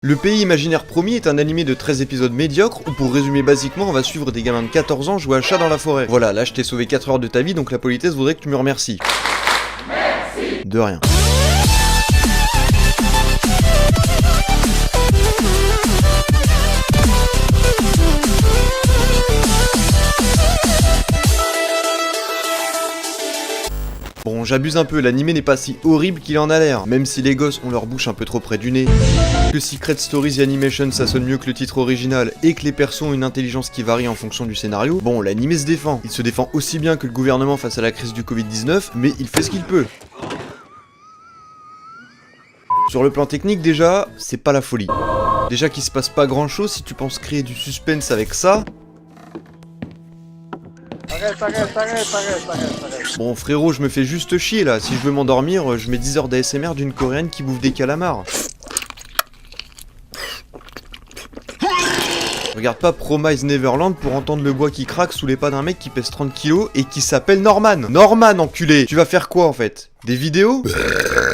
Le pays imaginaire promis est un animé de 13 épisodes médiocres où, pour résumer basiquement, on va suivre des gamins de 14 ans jouer à chat dans la forêt. Voilà, là je t'ai sauvé 4 heures de ta vie, donc la politesse voudrait que tu me remercies. Merci. De rien. Bon, j'abuse un peu, l'animé n'est pas si horrible qu'il en a l'air, même si les gosses ont leur bouche un peu trop près du nez. Que Secret Stories The Animation ça sonne mieux que le titre original, et que les persos ont une intelligence qui varie en fonction du scénario, bon, l'animé se défend. Il se défend aussi bien que le gouvernement face à la crise du Covid-19, mais il fait ce qu'il peut. Sur le plan technique déjà, c'est pas la folie. Déjà qu'il se passe pas grand chose si tu penses créer du suspense avec ça. Arrête. Bon frérot, je me fais juste chier là, si je veux m'endormir, je mets 10 heures d'ASMR d'une coréenne qui bouffe des calamars. Regarde pas Promise Neverland pour entendre le bois qui craque sous les pas d'un mec qui pèse 30 kilos et qui s'appelle Norman. Norman, enculé! Tu vas faire quoi en fait? Des vidéos?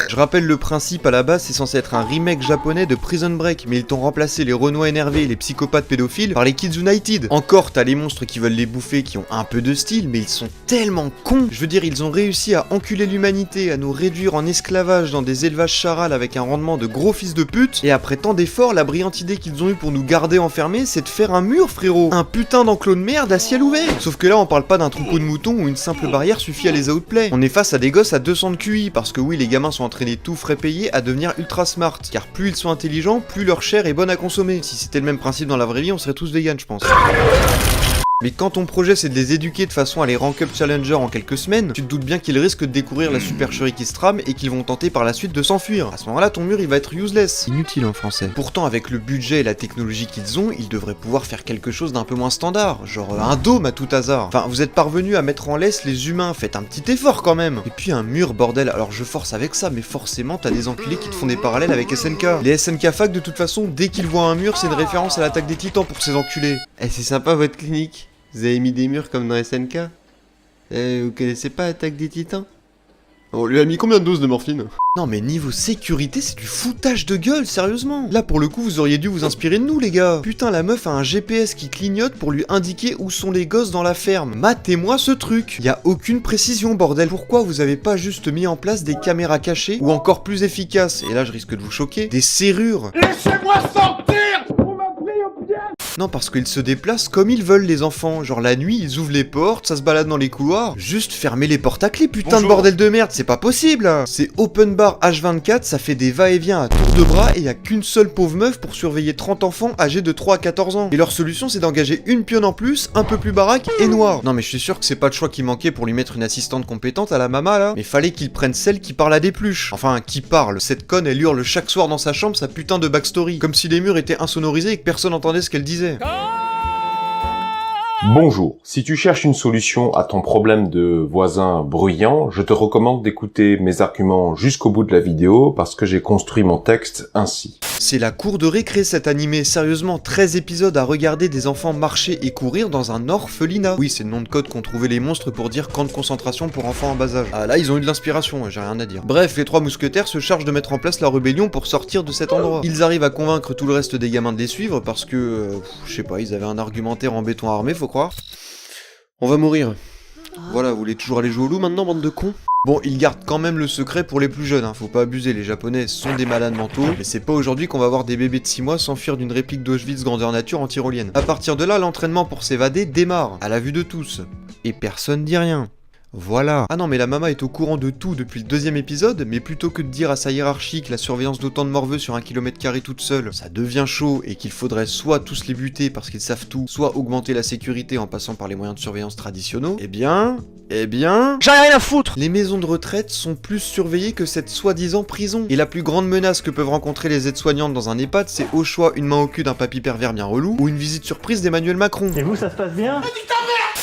Je rappelle le principe, à la base c'est censé être un remake japonais de Prison Break, mais ils t'ont remplacé les Renois énervés et les psychopathes pédophiles par les Kids United. Encore t'as les monstres qui veulent les bouffer qui ont un peu de style, mais ils sont tellement cons. Je veux dire, ils ont réussi à enculer l'humanité, à nous réduire en esclavage dans des élevages charals avec un rendement de gros fils de pute, et après tant d'efforts, la brillante idée qu'ils ont eu pour nous garder enfermés, c'est de faire un mur frérot. Un putain d'enclos de merde à ciel ouvert. Sauf que là on parle pas d'un troupeau de moutons où une simple barrière suffit à les outplay. On est face à des gosses à 200 de QI, parce que oui, les gamins sont entraînés tout frais payés à devenir ultra smart, car plus ils sont intelligents, plus leur chair est bonne à consommer. Si c'était le même principe dans la vraie vie, on serait tous véganes, je pense. Mais quand ton projet c'est de les éduquer de façon à les rank up challenger en quelques semaines, tu te doutes bien qu'ils risquent de découvrir la supercherie qui se trame et qu'ils vont tenter par la suite de s'enfuir. À ce moment-là, ton mur il va être useless. Inutile en français. Pourtant, avec le budget et la technologie qu'ils ont, ils devraient pouvoir faire quelque chose d'un peu moins standard. Genre un dôme à tout hasard. Enfin, vous êtes parvenus à mettre en laisse les humains, faites un petit effort quand même. Et puis un mur, bordel. Alors je force avec ça, mais forcément t'as des enculés qui te font des parallèles avec SNK. Les SNK fac, de toute façon, dès qu'ils voient un mur, c'est une référence à l'attaque des titans pour ces enculés. Eh, c'est sympa votre clinique. Vous avez mis des murs comme dans SNK? Vous connaissez pas Attaque des Titans? On lui a mis combien de doses de morphine? Non mais niveau sécurité, c'est du foutage de gueule, sérieusement. Là pour le coup, vous auriez dû vous inspirer de nous les gars. Putain, la meuf a un GPS qui clignote pour lui indiquer où sont les gosses dans la ferme. Matez-moi ce truc. Y a aucune précision, bordel. Pourquoi vous avez pas juste mis en place des caméras cachées, ou encore plus efficaces, et là je risque de vous choquer, des serrures? Laissez-moi sortir! Non, parce qu'ils se déplacent comme ils veulent, les enfants. Genre la nuit, ils ouvrent les portes, ça se balade dans les couloirs. Juste fermez les portes à clé, putain de bordel de merde, c'est pas possible. C'est open bar H24, ça fait des va-et-vient à tour de bras et y a qu'une seule pauvre meuf pour surveiller 30 enfants âgés de 3 à 14 ans. Et leur solution, c'est d'engager une pionne en plus, un peu plus baraque et noire. Non mais je suis sûr que c'est pas le choix qui manquait pour lui mettre une assistante compétente à la mama là. Mais fallait qu'il prenne celle qui parle à des pluches. Enfin, qui parle. Cette conne, elle hurle chaque soir dans sa chambre sa putain de backstory. Comme si les murs étaient insonorisés et que personne entendait ce qu'elle disait. Bonjour, si tu cherches une solution à ton problème de voisin bruyant, je te recommande d'écouter mes arguments jusqu'au bout de la vidéo parce que j'ai construit mon texte ainsi. C'est la cour de récré cet animé, sérieusement 13 épisodes à regarder des enfants marcher et courir dans un orphelinat. Oui, c'est le nom de code qu'ont trouvé les monstres pour dire camp de concentration pour enfants en bas âge. Ah là, ils ont eu de l'inspiration, j'ai rien à dire. Bref, les trois mousquetaires se chargent de mettre en place la rébellion pour sortir de cet endroit. Ils arrivent à convaincre tout le reste des gamins de les suivre parce que, je sais pas, ils avaient un argumentaire en béton armé, faut croire. On va mourir. Voilà, vous voulez toujours aller jouer au loup maintenant, bande de cons? Bon, ils gardent quand même le secret pour les plus jeunes, hein. Faut pas abuser, les japonais sont des malades mentaux, mais c'est pas aujourd'hui qu'on va voir des bébés de 6 mois s'enfuir d'une réplique d'Auschwitz grandeur nature en tyrolienne. À partir de là, l'entraînement pour s'évader démarre, à la vue de tous. Et personne dit rien. Voilà. Ah non mais la mama est au courant de tout depuis le 2e épisode, mais plutôt que de dire à sa hiérarchie que la surveillance d'autant de morveux sur 1 km² toute seule, ça devient chaud et qu'il faudrait soit tous les buter parce qu'ils savent tout, soit augmenter la sécurité en passant par les moyens de surveillance traditionnels, eh bien... J'en ai rien à foutre! Les maisons de retraite sont plus surveillées que cette soi-disant prison. Et la plus grande menace que peuvent rencontrer les aides-soignantes dans un EHPAD, c'est au choix une main au cul d'un papy pervers bien relou, ou une visite surprise d'Emmanuel Macron. Et vous, ça se passe bien?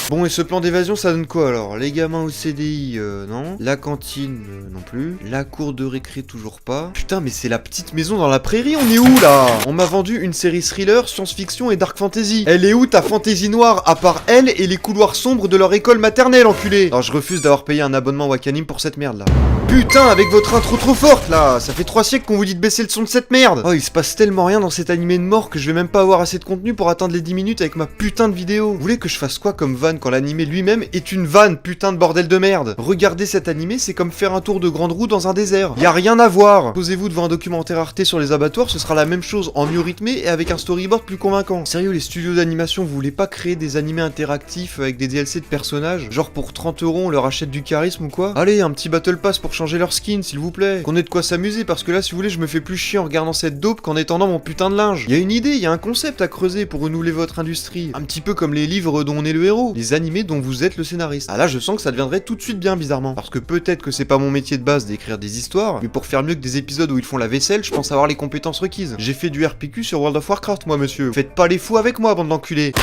Bon, et ce plan d'évasion, ça donne quoi alors? Les gamins au CDI, non. La cantine, non plus. La cour de récré, toujours pas. Putain, mais c'est la petite maison dans la prairie, on est où là? On m'a vendu une série thriller, science-fiction et dark fantasy. Elle est où ta fantasy noire, à part elle et les couloirs sombres de leur école maternelle, enculé? Alors je refuse d'avoir payé un abonnement Wakanim pour cette merde là. Putain, avec votre intro trop forte là, ça fait 3 siècles qu'on vous dit de baisser le son de cette merde. Oh, il se passe tellement rien dans cet animé de mort que je vais même pas avoir assez de contenu pour atteindre les 10 minutes avec ma putain de vidéo. Vous voulez que je fasse quoi comme vanne quand l'animé lui-même est une vanne, putain de bordel de merde? Regarder cet animé, c'est comme faire un tour de grande roue dans un désert. Y a rien à voir. Posez-vous devant un documentaire Arte sur les abattoirs, ce sera la même chose en mieux rythmé et avec un storyboard plus convaincant. Sérieux, les studios d'animation, vous voulez pas créer des animés interactifs avec des DLC de personnages? Genre pour 30 € on leur achète du charisme ou quoi? Allez, un petit battle pass pour changer leur skin, s'il vous plaît. Qu'on ait de quoi s'amuser, parce que là, si vous voulez, je me fais plus chier en regardant cette dope qu'en étendant mon putain de linge. Y a une idée, y a un concept à creuser pour renouveler votre industrie. Un petit peu comme les livres dont on est le héros, les animés dont vous êtes le scénariste. Ah là, je sens que ça deviendrait tout de suite bien bizarrement. Parce que peut-être que c'est pas mon métier de base d'écrire des histoires, mais pour faire mieux que des épisodes où ils font la vaisselle, je pense avoir les compétences requises. J'ai fait du RPQ sur World of Warcraft, moi, monsieur. Faites pas les fous avec moi, bande d'enculés.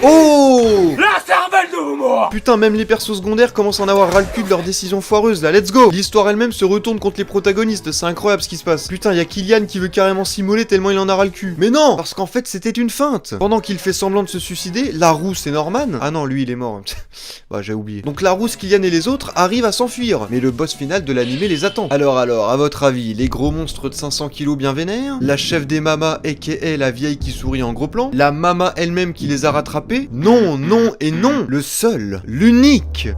Oh! La cervelle de l'humour! Putain, même les persos secondaires commencent à en avoir ras le cul de leurs décisions foireuses, là, let's go! L'histoire elle-même se retourne contre les protagonistes, c'est incroyable ce qui se passe. Putain, y'a Kylian qui veut carrément s'immoler tellement il en a ras le cul. Mais non! Parce qu'en fait, c'était une feinte. Pendant qu'il fait semblant de se suicider, la rousse et Norman... Ah non, lui, il est mort. Bah, j'ai oublié. Donc la rousse, Kylian et les autres arrivent à s'enfuir. Mais le boss final de l'animé les attend. Alors, à votre avis, les gros monstres de 500 kilos bien vénères? La chef des mamas, aka la vieille qui sourit en gros plan? La mama elle-même qui les a rattrapés? Non, non et non! Le seul, l'unique